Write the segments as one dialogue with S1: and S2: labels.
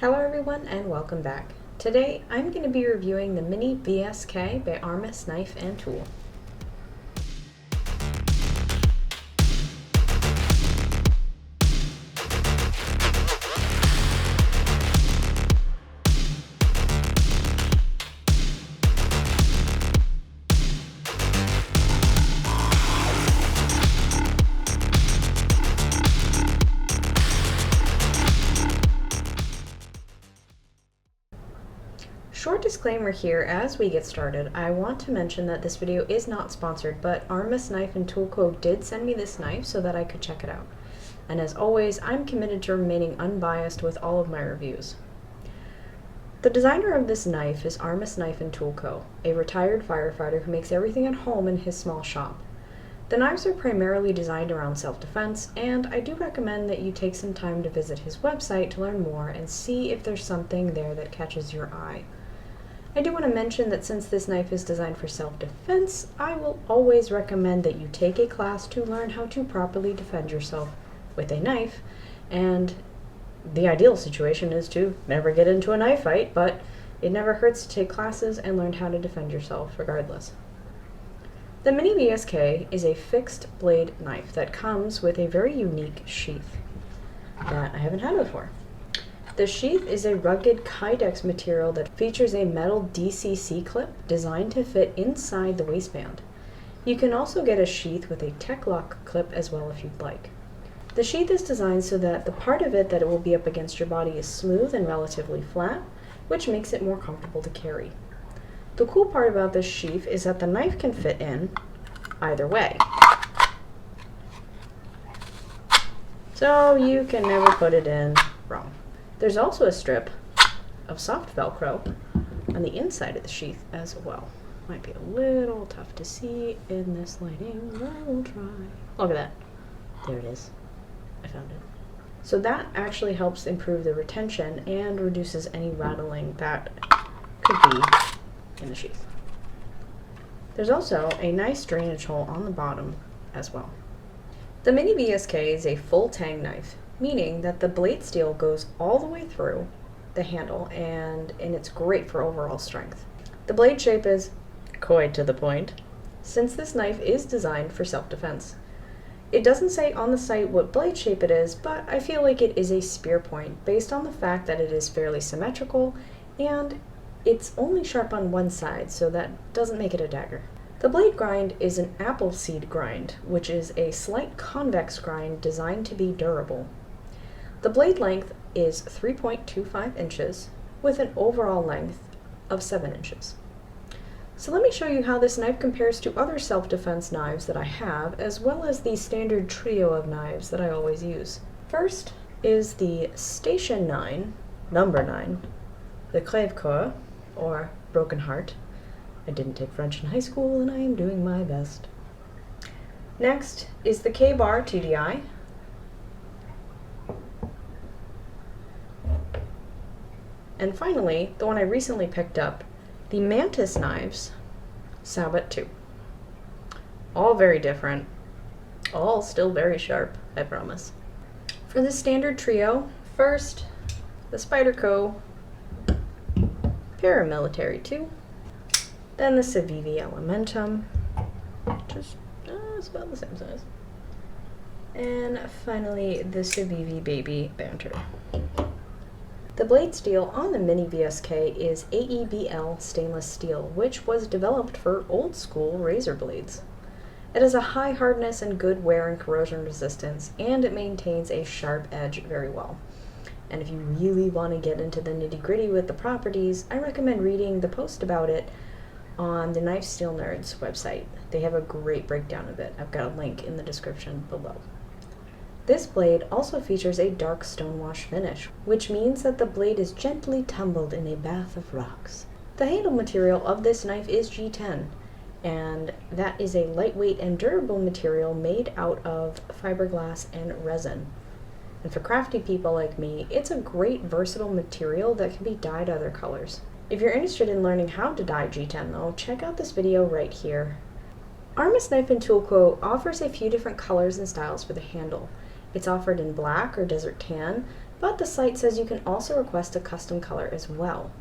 S1: Hello everyone and welcome back. Today I'm going to be reviewing the Mini VSK by Armis Knife and Tool. Short disclaimer here as we get started. I want to mention that this video is not sponsored, but Armis Knife and Tool Co. did send me this knife so that I could check it out. And as always, I'm committed to remaining unbiased with all of my reviews. The designer of this knife is Armis Knife and Tool Co., a retired firefighter who makes everything at home in his small shop. The knives are primarily designed around self-defense, and I do recommend that you take some time to visit his website to learn more and see if there's something there that catches your eye. I do want to mention that since this knife is designed for self-defense, I will always recommend that you take a class to learn how to properly defend yourself with a knife, and the ideal situation is to never get into a knife fight, but it never hurts to take classes and learn how to defend yourself regardless. The Mini VSK is a fixed blade knife that comes with a very unique sheath that I haven't had before. The sheath is a rugged Kydex material that features a metal DCC clip designed to fit inside the waistband. You can also get a sheath with a tech lock clip as well if you'd like. The sheath is designed so that the part of it that it will be up against your body is smooth and relatively flat, which makes it more comfortable to carry. The cool part about this sheath is that the knife can fit in either way. So you can never put it in wrong. There's also a strip of soft Velcro on the inside of the sheath as well. Might be a little tough to see in this lighting, but I will try. Look at that. There it is. I found it. So that actually helps improve the retention and reduces any rattling that could be in the sheath. There's also a nice drainage hole on the bottom as well. The Mini VSK is a full tang knife, meaning that the blade steel goes all the way through the handle and it's great for overall strength. The blade shape is quite to the point, since this knife is designed for self-defense. It doesn't say on the site what blade shape it is, but I feel like it is a spear point based on the fact that it is fairly symmetrical and it's only sharp on one side, so that doesn't make it a dagger. The blade grind is an apple seed grind, which is a slight convex grind designed to be durable. The blade length is 3.25 inches with an overall length of 7 inches. So let me show you how this knife compares to other self-defense knives that I have, as well as the standard trio of knives that I always use. First is the Station 9, number 9, the Crève-Cœur, or Broken Heart. I didn't take French in high school and I am doing my best. Next is the K-Bar TDI. And finally, the one I recently picked up, the Mantis knives, Sabot 2. All very different, all still very sharp, I promise. For the standard trio, first, the Spyderco Paramilitary 2, then the Civivi Elementum, just it's about the same size, and finally the Civivi Baby Banter. The blade steel on the Mini VSK is AEB-L stainless steel, which was developed for old school razor blades. It has a high hardness and good wear and corrosion resistance, and it maintains a sharp edge very well. And if you really want to get into the nitty-gritty with the properties, I recommend reading the post about it on the Knife Steel Nerds website. They have a great breakdown of it. I've got a link in the description below. This blade also features a dark stonewash finish, which means that the blade is gently tumbled in a bath of rocks. The handle material of this knife is G10, and that is a lightweight and durable material made out of fiberglass and resin. And for crafty people like me, it's a great versatile material that can be dyed other colors. If you're interested in learning how to dye G10 though, check out this video right here. Armis Knife and Tool Co. offers a few different colors and styles for the handle. It's offered in black or desert tan, but the site says you can also request a custom color as well.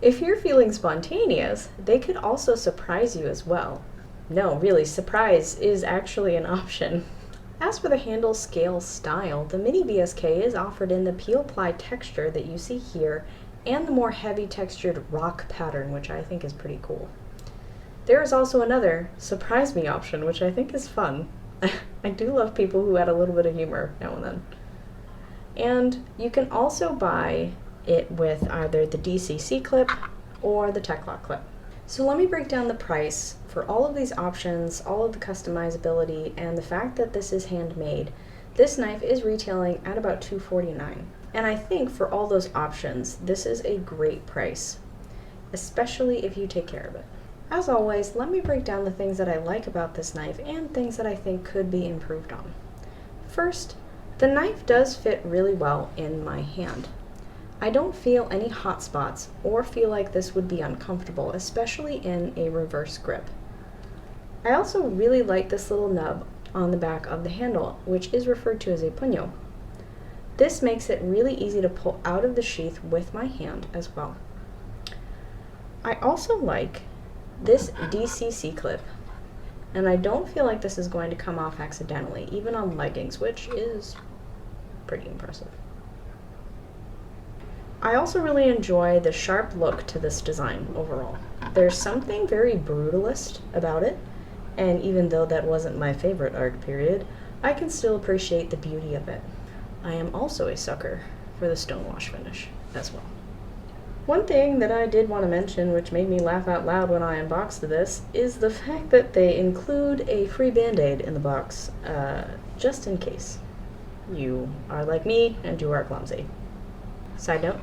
S1: If you're feeling spontaneous, they could also surprise you as well. No, really, surprise is actually an option. As for the handle scale style, the Mini VSK is offered in the peel ply texture that you see here and the more heavy textured rock pattern, which I think is pretty cool. There is also another surprise me option, which I think is fun. I do love people who add a little bit of humor now and then. And you can also buy it with either the DCC clip or the Tech Lock clip. So let me break down the price for all of these options, all of the customizability, and the fact that this is handmade. This knife is retailing at about $249. And I think for all those options, this is a great price, especially if you take care of it. As always, let me break down the things that I like about this knife and things that I think could be improved on. First, the knife does fit really well in my hand. I don't feel any hot spots or feel like this would be uncomfortable, especially in a reverse grip. I also really like this little nub on the back of the handle, which is referred to as a puño. This makes it really easy to pull out of the sheath with my hand as well. I also like this DCC clip, and I don't feel like this is going to come off accidentally, even on leggings, which is pretty impressive. I also really enjoy the sharp look to this design overall. There's something very brutalist about it, and even though that wasn't my favorite arc period, I can still appreciate the beauty of it. I am also a sucker for the stonewash finish as well. One thing that I did want to mention, which made me laugh out loud when I unboxed this, is the fact that they include a free Band-Aid in the box, just in case you are like me and you are clumsy. Side note,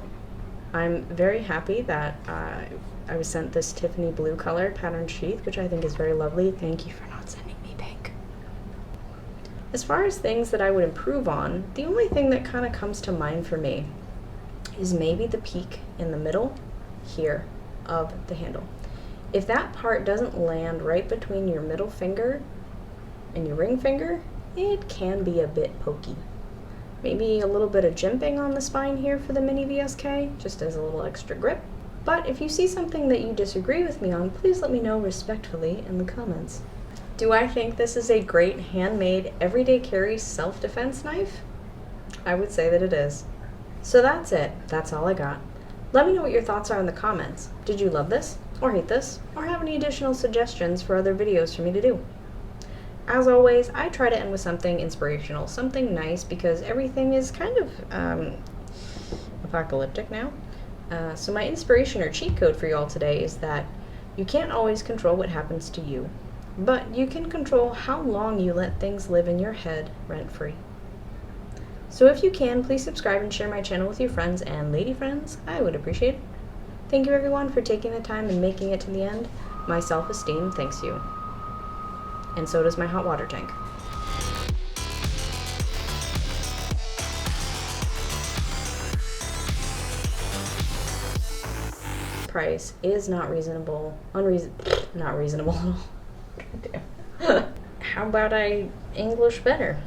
S1: I'm very happy that I was sent this Tiffany blue color pattern sheath, which I think is very lovely. Thank you for not sending me pink. As far as things that I would improve on, the only thing that kind of comes to mind for me is maybe the peak in the middle here of the handle. If that part doesn't land right between your middle finger and your ring finger, it can be a bit pokey. Maybe a little bit of jimping on the spine here for the Mini VSK, just as a little extra grip. But if you see something that you disagree with me on, please let me know respectfully in the comments. Do I think this is a great handmade, everyday carry self-defense knife? I would say that it is. So that's it. That's all I got. Let me know what your thoughts are in the comments. Did you love this, or hate this, or have any additional suggestions for other videos for me to do? As always, I try to end with something inspirational, something nice, because everything is kind of apocalyptic now. So my inspiration or cheat code for you all today is that you can't always control what happens to you, but you can control how long you let things live in your head rent-free. So if you can, please subscribe and share my channel with your friends and lady friends. I would appreciate it. Thank you everyone for taking the time and making it to the end. My self-esteem thanks you. And so does my hot water tank. Price is not reasonable, not reasonable at all. How about I English better?